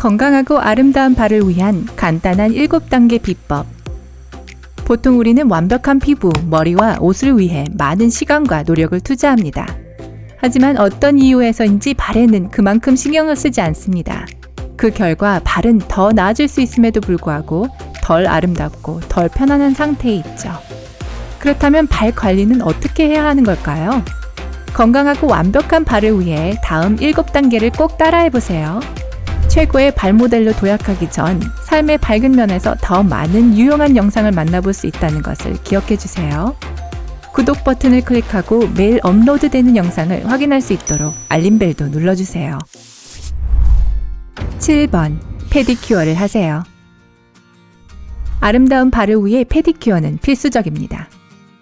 건강하고 아름다운 발을 위한 간단한 7단계 비법. 보통 우리는 완벽한 피부, 머리와 옷을 위해 많은 시간과 노력을 투자합니다. 하지만 어떤 이유에서인지 발에는 그만큼 신경을 쓰지 않습니다. 그 결과 발은 더 나아질 수 있음에도 불구하고 덜 아름답고 덜 편안한 상태에 있죠. 그렇다면 발 관리는 어떻게 해야 하는 걸까요? 건강하고 완벽한 발을 위해 다음 7단계를 꼭 따라해보세요. 최고의 발 모델로 도약하기 전 삶의 밝은 면에서 더 많은 유용한 영상을 만나볼 수 있다는 것을 기억해주세요. 구독 버튼을 클릭하고 매일 업로드되는 영상을 확인할 수 있도록 알림벨도 눌러주세요. 7번. 페디큐어를 하세요. 아름다운 발을 위해 페디큐어는 필수적입니다.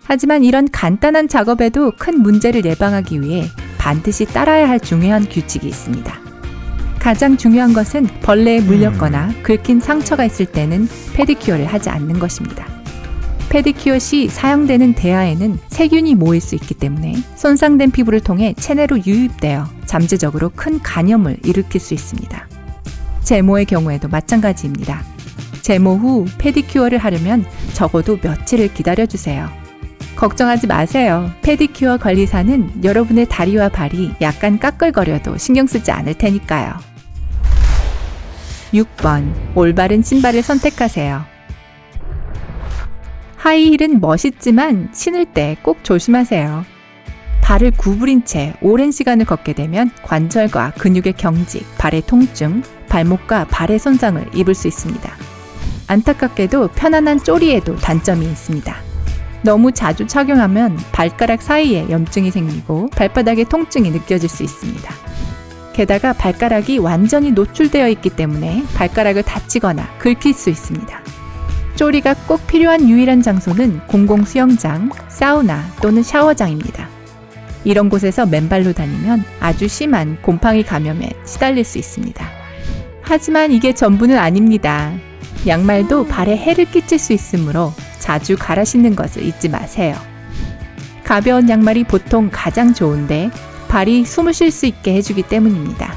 하지만 이런 간단한 작업에도 큰 문제를 예방하기 위해 반드시 따라야 할 중요한 규칙이 있습니다. 가장 중요한 것은 벌레에 물렸거나 긁힌 상처가 있을 때는 페디큐어를 하지 않는 것입니다. 페디큐어 시 사용되는 대야에는 세균이 모일 수 있기 때문에 손상된 피부를 통해 체내로 유입되어 잠재적으로 큰 간염을 일으킬 수 있습니다. 제모의 경우에도 마찬가지입니다. 제모 후 페디큐어를 하려면 적어도 며칠을 기다려주세요. 걱정하지 마세요. 페디큐어 관리사는 여러분의 다리와 발이 약간 까끌거려도 신경 쓰지 않을 테니까요. 6번. 올바른 신발을 선택하세요. 하이힐은 멋있지만 신을 때 꼭 조심하세요. 발을 구부린 채 오랜 시간을 걷게 되면 관절과 근육의 경직, 발의 통증, 발목과 발의 손상을 입을 수 있습니다. 안타깝게도 편안한 쪼리에도 단점이 있습니다. 너무 자주 착용하면 발가락 사이에 염증이 생기고 발바닥에 통증이 느껴질 수 있습니다. 게다가 발가락이 완전히 노출되어 있기 때문에 발가락을 다치거나 긁힐 수 있습니다. 쪼리가 꼭 필요한 유일한 장소는 공공 수영장, 사우나 또는 샤워장입니다. 이런 곳에서 맨발로 다니면 아주 심한 곰팡이 감염에 시달릴 수 있습니다. 하지만 이게 전부는 아닙니다. 양말도 발에 해를 끼칠 수 있으므로 자주 갈아 신는 것을 잊지 마세요. 가벼운 양말이 보통 가장 좋은데 발이 숨을 쉴 수 있게 해주기 때문입니다.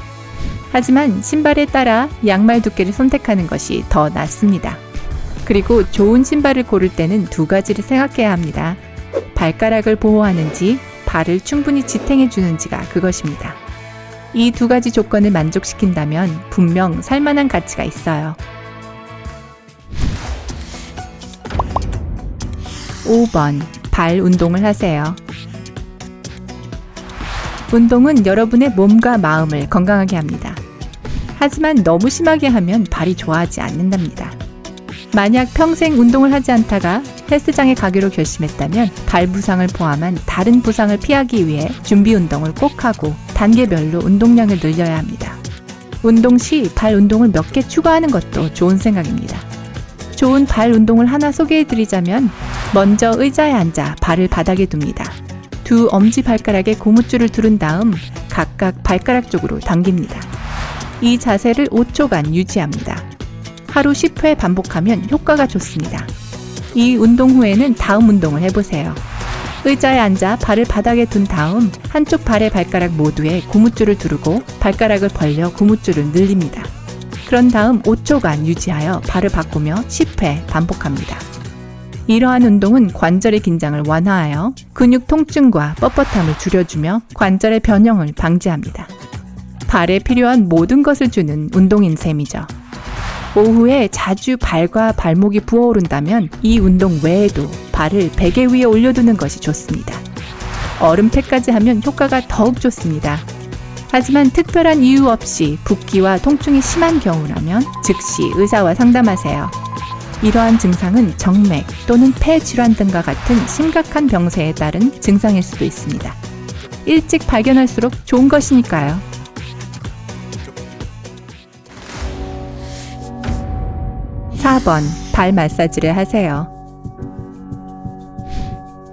하지만 신발에 따라 양말 두께를 선택하는 것이 더 낫습니다. 그리고 좋은 신발을 고를 때는 두 가지를 생각해야 합니다. 발가락을 보호하는지 발을 충분히 지탱해 주는지가 그것입니다. 이 두 가지 조건을 만족시킨다면 분명 살만한 가치가 있어요. 5번. 발 운동을 하세요. 운동은 여러분의 몸과 마음을 건강하게 합니다. 하지만 너무 심하게 하면 발이 좋아하지 않는답니다. 만약 평생 운동을 하지 않다가 헬스장에 가기로 결심했다면 발 부상을 포함한 다른 부상을 피하기 위해 준비 운동을 꼭 하고 단계별로 운동량을 늘려야 합니다. 운동 시 발 운동을 몇 개 추가하는 것도 좋은 생각입니다. 좋은 발 운동을 하나 소개해드리자면 먼저 의자에 앉아 발을 바닥에 둡니다. 두 엄지 발가락에 고무줄을 두른 다음 각각 발가락 쪽으로 당깁니다. 이 자세를 5초간 유지합니다. 하루 10회 반복하면 효과가 좋습니다. 이 운동 후에는 다음 운동을 해보세요. 의자에 앉아 발을 바닥에 둔 다음 한쪽 발의 발가락 모두에 고무줄을 두르고 발가락을 벌려 고무줄을 늘립니다. 그런 다음 5초간 유지하여 발을 바꾸며 10회 반복합니다. 이러한 운동은 관절의 긴장을 완화하여 근육 통증과 뻣뻣함을 줄여주며 관절의 변형을 방지합니다. 발에 필요한 모든 것을 주는 운동인 셈이죠. 오후에 자주 발과 발목이 부어오른다면 이 운동 외에도 발을 베개 위에 올려두는 것이 좋습니다. 얼음팩까지 하면 효과가 더욱 좋습니다. 하지만 특별한 이유 없이 붓기와 통증이 심한 경우라면 즉시 의사와 상담하세요. 이러한 증상은 정맥 또는 폐 질환 등과 같은 심각한 병세에 따른 증상일 수도 있습니다. 일찍 발견할수록 좋은 것이니까요. 4번. 발 마사지를 하세요.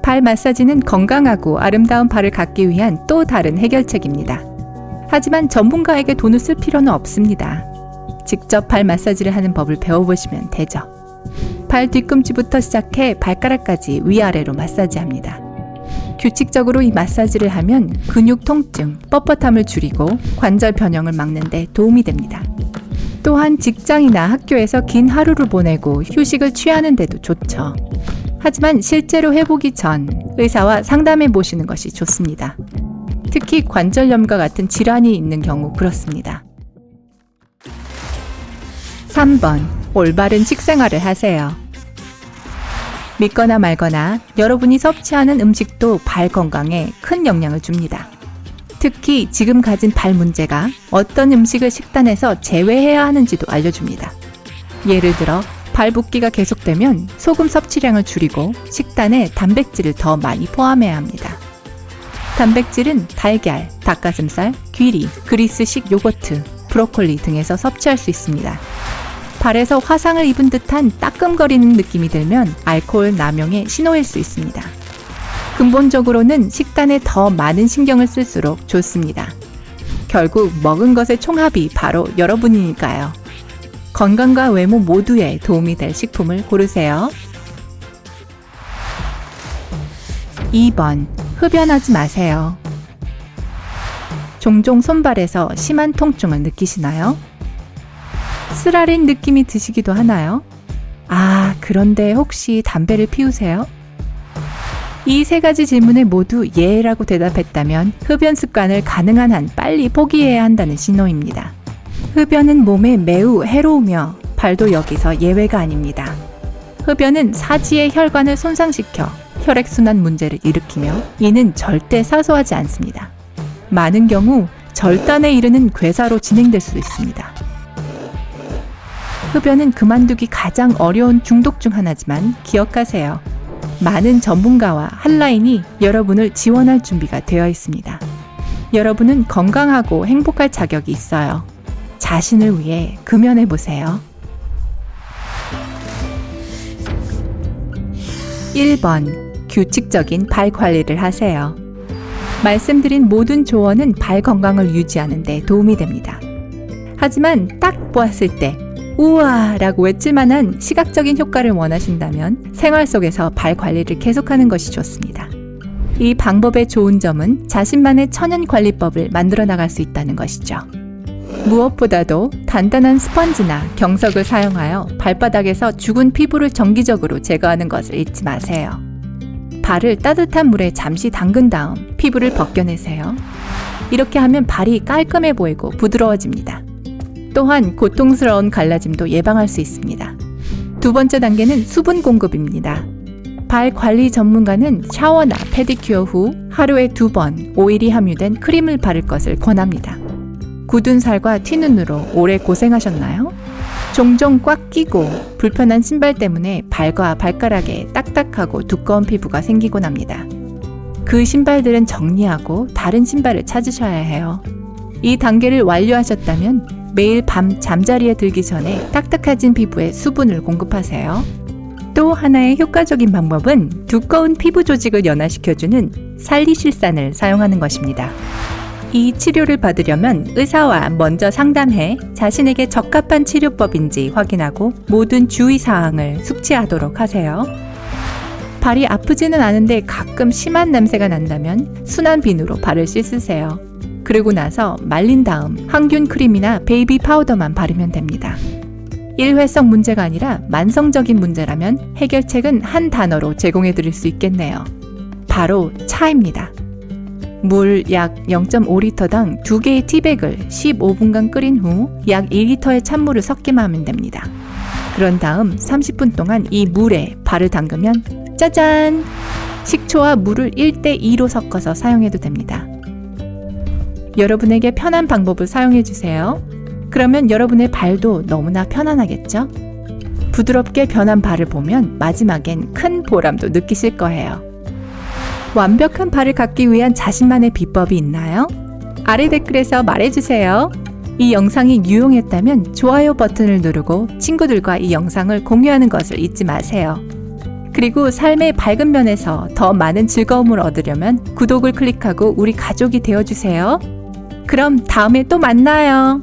발 마사지는 건강하고 아름다운 발을 갖기 위한 또 다른 해결책입니다. 하지만 전문가에게 돈을 쓸 필요는 없습니다. 직접 발 마사지를 하는 법을 배워보시면 되죠. 발 뒤꿈치부터 시작해 발가락까지 위아래로 마사지합니다. 규칙적으로 이 마사지를 하면 근육 통증, 뻣뻣함을 줄이고 관절 변형을 막는 데 도움이 됩니다. 또한 직장이나 학교에서 긴 하루를 보내고 휴식을 취하는 데도 좋죠. 하지만 실제로 해보기 전 의사와 상담해 보시는 것이 좋습니다. 특히 관절염과 같은 질환이 있는 경우 그렇습니다. 3번. 올바른 식생활을 하세요. 믿거나 말거나 여러분이 섭취하는 음식도 발 건강에 큰 영향을 줍니다. 특히 지금 가진 발 문제가 어떤 음식을 식단에서 제외해야 하는지도 알려줍니다. 예를 들어 발 붓기가 계속되면 소금 섭취량을 줄이고 식단에 단백질을 더 많이 포함해야 합니다. 단백질은 달걀, 닭가슴살, 귀리, 그리스식 요거트, 브로콜리 등에서 섭취할 수 있습니다. 발에서 화상을 입은 듯한 따끔거리는 느낌이 들면 알코올 남용의 신호일 수 있습니다. 근본적으로는 식단에 더 많은 신경을 쓸수록 좋습니다. 결국 먹은 것의 총합이 바로 여러분이니까요. 건강과 외모 모두에 도움이 될 식품을 고르세요. 2번. 흡연하지 마세요. 종종 손발에서 심한 통증을 느끼시나요? 쓰라린 느낌이 드시기도 하나요? 그런데 혹시 담배를 피우세요? 이 세 가지 질문에 모두 예라고 대답했다면 흡연 습관을 가능한 한 빨리 포기해야 한다는 신호입니다. 흡연은 몸에 매우 해로우며 발도 여기서 예외가 아닙니다. 흡연은 사지의 혈관을 손상시켜 혈액순환 문제를 일으키며 이는 절대 사소하지 않습니다. 많은 경우 절단에 이르는 괴사로 진행될 수 있습니다. 흡연은 그만두기 가장 어려운 중독 중 하나지만 기억하세요. 많은 전문가와 한라인이 여러분을 지원할 준비가 되어 있습니다. 여러분은 건강하고 행복할 자격이 있어요. 자신을 위해 금연해보세요. 1번. 규칙적인 발 관리를 하세요. 말씀드린 모든 조언은 발 건강을 유지하는 데 도움이 됩니다. 하지만 딱 보았을 때 우와! 라고 외칠 만한 시각적인 효과를 원하신다면 생활 속에서 발 관리를 계속하는 것이 좋습니다. 이 방법의 좋은 점은 자신만의 천연 관리법을 만들어 나갈 수 있다는 것이죠. 무엇보다도 단단한 스펀지나 경석을 사용하여 발바닥에서 죽은 피부를 정기적으로 제거하는 것을 잊지 마세요. 발을 따뜻한 물에 잠시 담근 다음 피부를 벗겨내세요. 이렇게 하면 발이 깔끔해 보이고 부드러워집니다. 또한 고통스러운 갈라짐도 예방할 수 있습니다. 두 번째 단계는 수분 공급입니다. 발 관리 전문가는 샤워나 페디큐어 후 하루에 2번 오일이 함유된 크림을 바를 것을 권합니다. 굳은 살과 튀눈으로 오래 고생하셨나요? 종종 꽉 끼고 불편한 신발 때문에 발과 발가락에 딱딱하고 두꺼운 피부가 생기곤 합니다. 그 신발들은 정리하고 다른 신발을 찾으셔야 해요. 이 단계를 완료하셨다면 매일 밤 잠자리에 들기 전에 딱딱해진 피부에 수분을 공급하세요. 또 하나의 효과적인 방법은 두꺼운 피부 조직을 연화시켜주는 살리실산을 사용하는 것입니다. 이 치료를 받으려면 의사와 먼저 상담해 자신에게 적합한 치료법인지 확인하고 모든 주의사항을 숙지하도록 하세요. 발이 아프지는 않은데 가끔 심한 냄새가 난다면 순한 비누로 발을 씻으세요. 그리고 나서 말린 다음 항균 크림이나 베이비 파우더만 바르면 됩니다. 일회성 문제가 아니라 만성적인 문제라면 해결책은 한 단어로 제공해 드릴 수 있겠네요. 바로 차입니다. 물 약 0.5리터당 2개의 티백을 15분간 끓인 후 약 2리터의 찬물을 섞기만 하면 됩니다. 그런 다음 30분 동안 이 물에 발을 담그면 짜잔! 식초와 물을 1대2로 섞어서 사용해도 됩니다. 여러분에게 편한 방법을 사용해주세요. 그러면 여러분의 발도 너무나 편안하겠죠? 부드럽게 변한 발을 보면 마지막엔 큰 보람도 느끼실 거예요. 완벽한 발을 갖기 위한 자신만의 비법이 있나요? 아래 댓글에서 말해주세요. 이 영상이 유용했다면 좋아요 버튼을 누르고 친구들과 이 영상을 공유하는 것을 잊지 마세요. 그리고 삶의 밝은 면에서 더 많은 즐거움을 얻으려면 구독을 클릭하고 우리 가족이 되어주세요. 그럼 다음에 또 만나요.